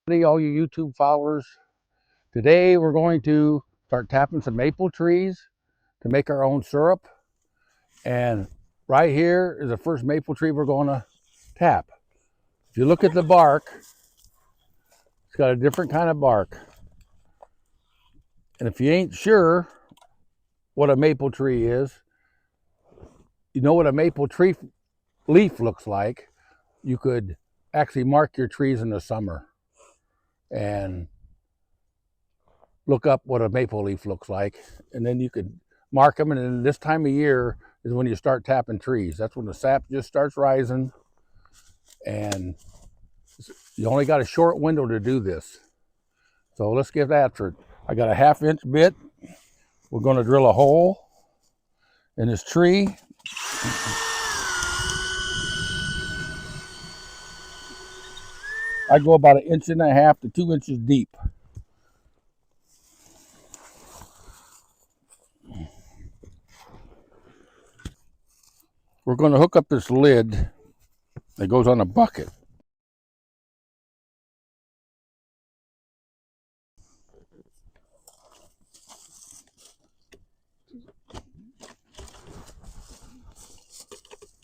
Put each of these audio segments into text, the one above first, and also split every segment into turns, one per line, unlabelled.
Hey, all you YouTube followers. Today we're going to start tapping some maple trees to make our own syrup. And right here is the first maple tree we're going to tap. If you look at the bark, it's got a different kind of bark. And if you ain't sure what a maple tree is, you know what a maple tree leaf looks like, you could actually mark your trees in the summer and look up what a maple leaf looks like, and then you could mark them. And then this time of year is when you start tapping trees. That's when the sap just starts rising, and you only got a short window to do this. So let's get after it. I got a 1/2 inch bit. We're going to drill a hole in this tree. I go about 1.5 to 2 inches deep. We're going to hook up this lid that goes on a bucket.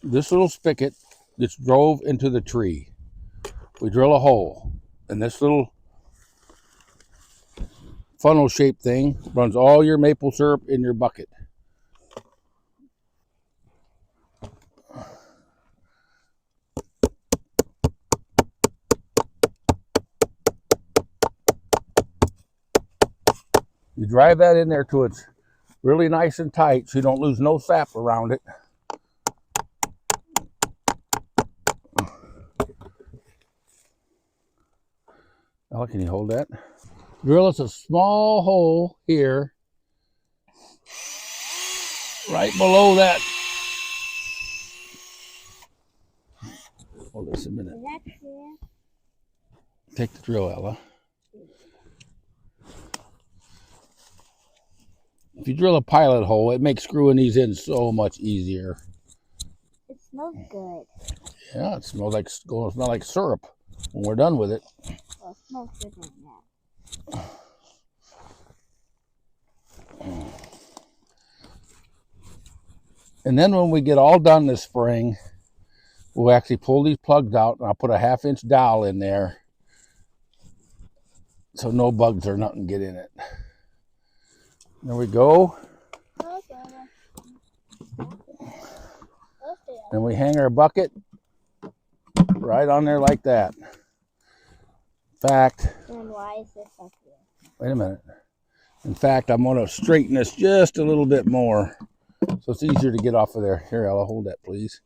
This little spigot just drove into the tree. We drill a hole, and this little funnel shaped thing runs all your maple syrup in your bucket. You drive that in there till it's really nice and tight so you don't lose no sap around it. Now, can you hold that? Drill us a small hole here, right below that. Hold this a minute. Take the drill, Ella. If you drill a pilot hole, it makes screwing these in so much easier.
It smells good.
Yeah, it smells like going to smell like syrup when we're done with it.
Well, it smells different now.
And then when we get all done this spring, we'll actually pull these plugs out, and I'll put a 1/2 inch dowel in there so no bugs or nothing get in it. There we go. And we hang our bucket right on there like that. In fact,
And why is this up here?
wait a minute. In fact, I'm going to straighten this just a little bit more so it's easier to get off of there. Here, Ella, hold that, please.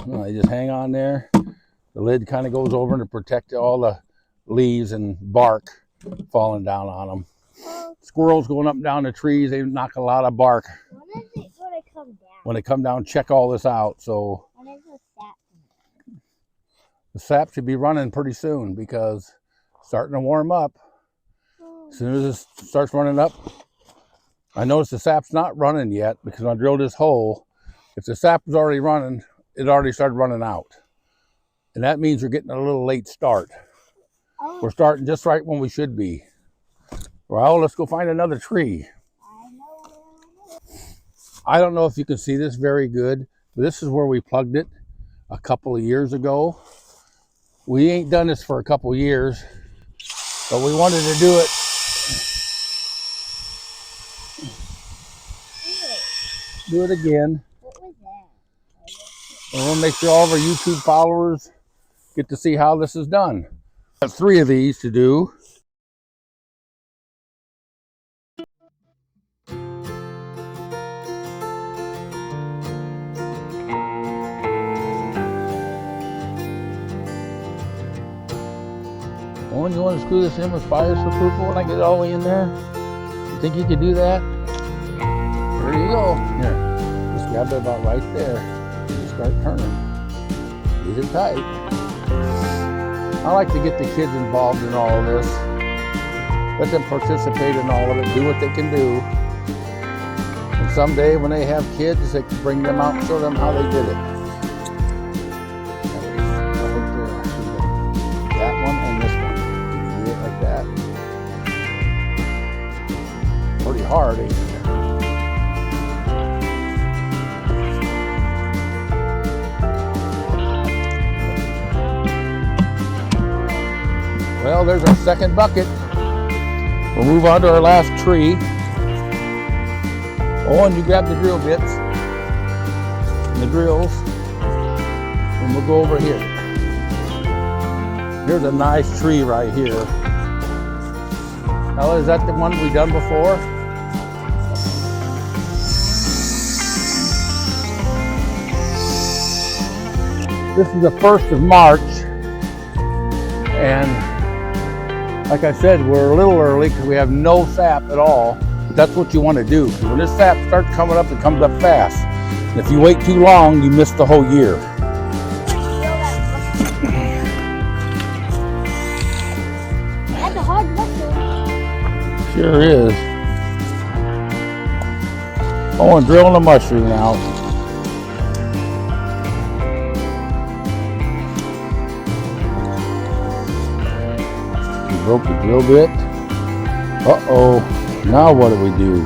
Well, you just hang on there. The lid kind of goes over to protect all the leaves and bark falling down on them. Squirrels going up and down the trees, they knock a lot of bark.
When is it going to come down?
When they come down, check all this out. So
When is the sap?
the sap should be running pretty soon because it's starting to warm up. As soon as it starts running up, I notice the sap's not running yet because when I drilled this hole, if the sap was already running, it already started running out. And that means we're getting a little late start.
Oh.
We're starting just right when we should be. Well, let's go find another tree. I don't know if you can see this very good, but this is where we plugged it a couple of years ago. We ain't done this for a couple of years, but we wanted to do it. Do it again.
What was that?
And we'll make sure all of our YouTube followers get to see how this is done. I have 3 of these to do. Owen, you want to screw this in with fires for Poopa when I get it all the way in there? You think you could do that? There you go. Here, just grab it about right there. And start turning. Leave it tight. I like to get the kids involved in all of this. Let them participate in all of it, do what they can do. And someday when they have kids, they can bring them out and show them how they did it. That one and this one. You can do it like that. Pretty hard, ain't it? Well, there's our second bucket. We'll move on to our last tree. Oh, and you grab the drill bits and the drills, and we'll go over here. Here's a nice tree right here. Ella, is that the one we done before? This is the 1st of March, and like I said, we're a little early because we have no sap at all. That's what you want to do. When this sap starts coming up, it comes up fast. And if you wait too long, you miss the whole year.
That's a hard mushroom.
Sure is. Oh, and drilling a mushroom now. Broke the drill bit. Uh-oh. Now what do we do?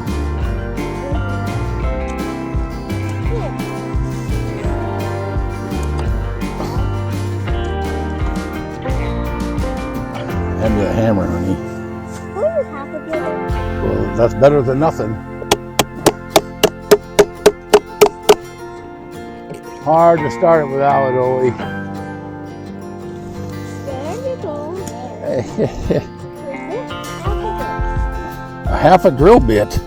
Hand me a hammer, honey. Well, that's better than nothing. Hard to start it without it, Ollie. A half a drill bit.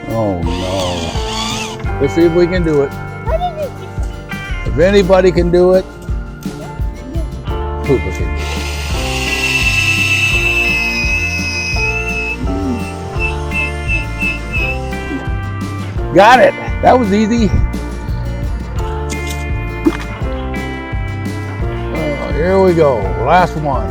Oh no. Let's see if we can do it. If anybody can do it, Poopa can do it. Got it. That was easy. Oh, here we go. Last one.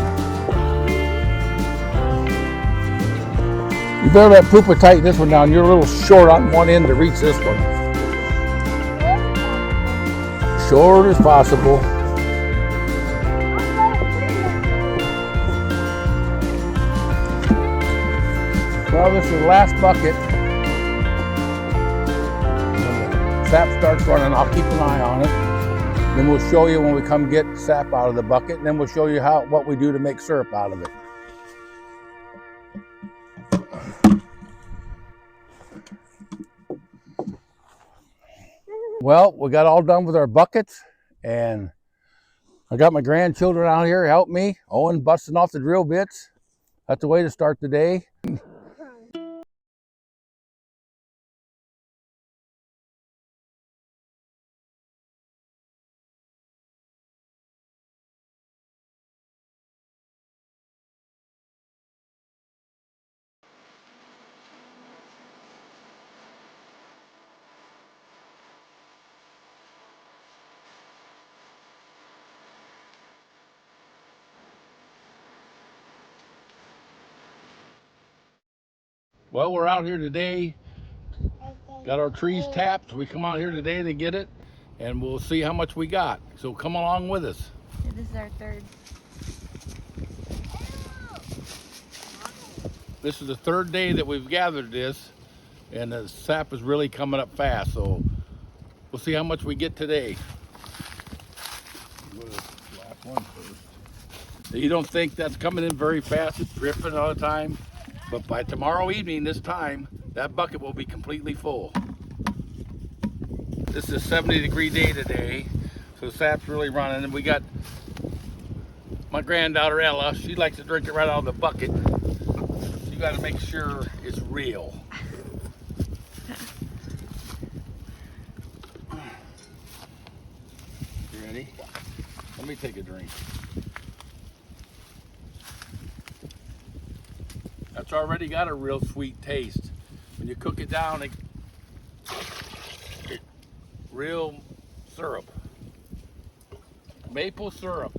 You better let Poopa tighten this one down. You're a little short on one end to reach this one. Short as possible. Well, this is the last bucket. When the sap starts running, I'll keep an eye on it. Then we'll show you when we come get sap out of the bucket, and then we'll show you what we do to make syrup out of it. Well, we got all done with our buckets, and I got my grandchildren out here help me. Owen busting off the drill bits. That's the way to start the day. Well, we're out here today. Got our trees tapped. We come out here today to get it, and we'll see how much we got. So come along with us.
Yeah, this is our third.
This is the third day that we've gathered this, and the sap is really coming up fast. So we'll see how much we get today. Go to the last one first. You don't think that's coming in very fast? It's dripping all the time. But by tomorrow evening, this time, that bucket will be completely full. This is a 70-degree day today, so the sap's really running. And we got my granddaughter Ella. She likes to drink it right out of the bucket. So you got to make sure it's real. You ready? Let me take a drink. That's already got a real sweet taste. When you cook it down, it's real syrup. Maple syrup.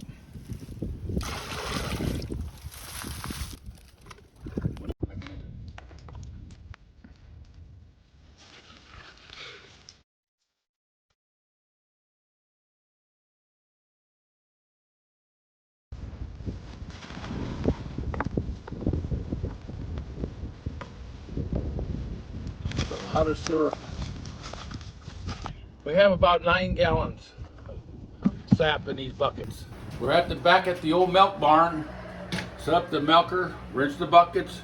out of syrup. We have about 9 gallons of sap in these buckets. We're back at the old milk barn. Set up the milker, rinse the buckets,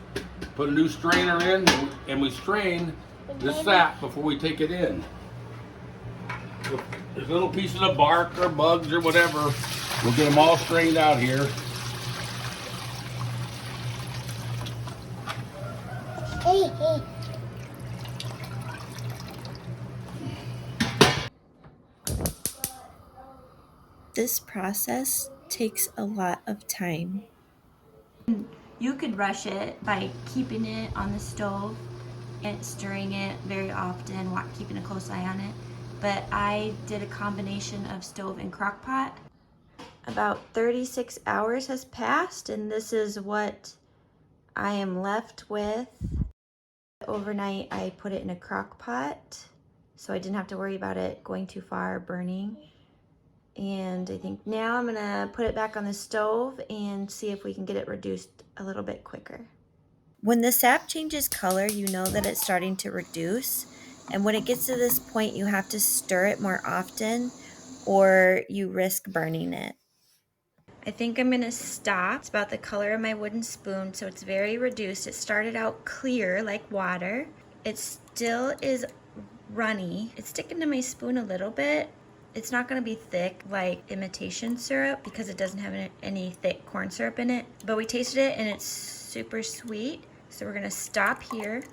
put a new strainer in, and we strain this sap before we take it in. So there's little pieces of bark or bugs or whatever. We'll get them all strained out here.
This process takes a lot of time. You could rush it by keeping it on the stove and stirring it very often, keeping a close eye on it. But I did a combination of stove and crock pot. About 36 hours has passed, and this is what I am left with. Overnight, I put it in a crock pot, so I didn't have to worry about it going too far, burning. And I think now I'm gonna put it back on the stove and see if we can get it reduced a little bit quicker. When the sap changes color, you know that it's starting to reduce. And when it gets to this point, you have to stir it more often or you risk burning it. I think I'm gonna stop. It's about the color of my wooden spoon, so it's very reduced. It started out clear like water. It still is runny. It's sticking to my spoon a little bit. It's not gonna be thick like imitation syrup because it doesn't have any thick corn syrup in it, but we tasted it and it's super sweet. So we're gonna stop here,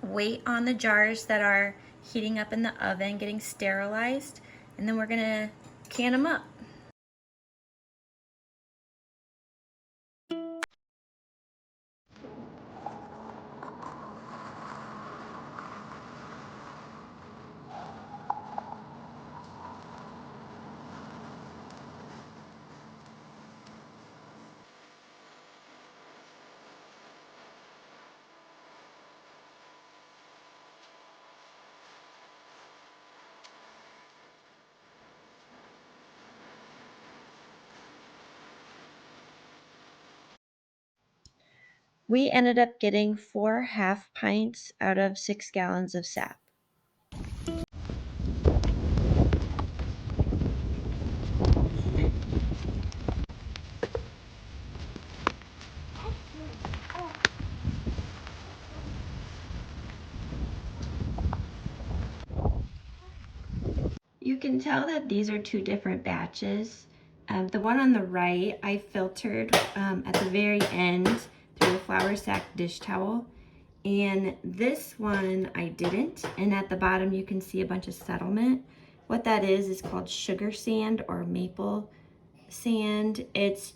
wait on the jars that are heating up in the oven, getting sterilized, and then we're gonna can them up. We ended up getting 4 half pints out of 6 gallons of sap. You can tell that these are 2 different batches. The one on the right, I filtered at the very end through a flour sack dish towel. And this one I didn't. And at the bottom you can see a bunch of settlement. What that is called sugar sand or maple sand. It's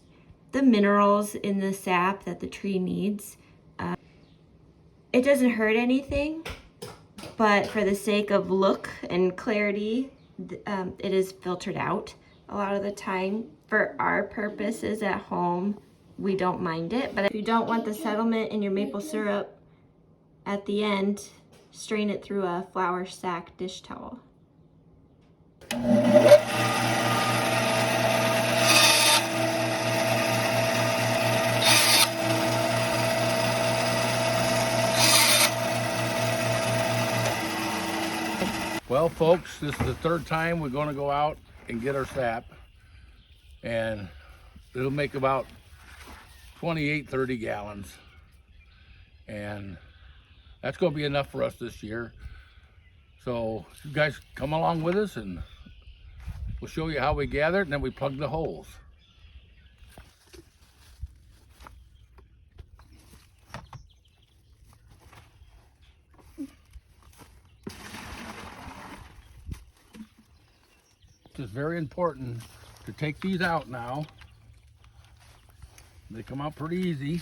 the minerals in the sap that the tree needs. It doesn't hurt anything, but for the sake of look and clarity, it is filtered out a lot of the time. For our purposes at home, we don't mind it, but if you don't want the settlement in your maple syrup at the end, strain it through a flour sack dish towel.
Well, folks, this is the 3rd time we're going to go out and get our sap, and it'll make about 28-30 gallons, and that's going to be enough for us this year. So you guys come along with us and we'll show you how we gather it, and then we plug the holes. It's very important to take these out now. They come out pretty easy.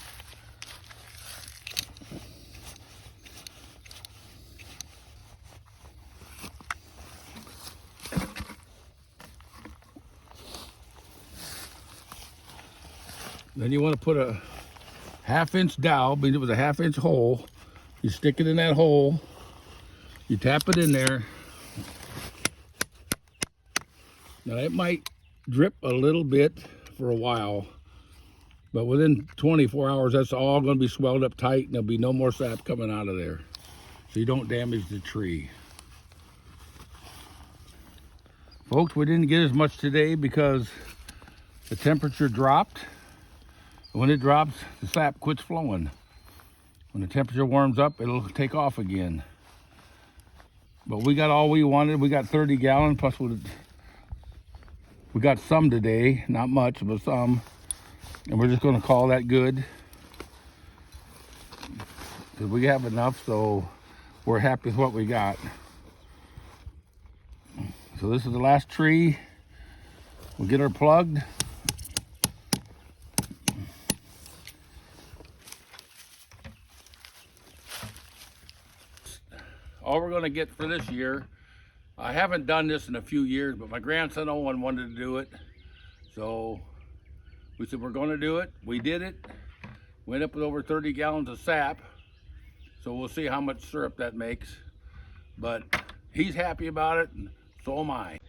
Then you want to put a 1/2-inch dowel, but it was a 1/2-inch hole. You stick it in that hole, you tap it in there. Now it might drip a little bit for a while, but within 24 hours, that's all going to be swelled up tight and there'll be no more sap coming out of there. so you don't damage the tree. Folks, we didn't get as much today because the temperature dropped. When it drops, the sap quits flowing. When the temperature warms up, it'll take off again. But we got all we wanted. We got 30 gallons, plus we got some today. Not much, but some. And we're just gonna call that good. Because we have enough, so we're happy with what we got. So this is the last tree. We'll get her plugged. All we're gonna get for this year, I haven't done this in a few years, but my grandson Owen wanted to do it. So we said we're gonna do it. We did it. We ended up with over 30 gallons of sap. So we'll see how much syrup that makes. But he's happy about it, and so am I.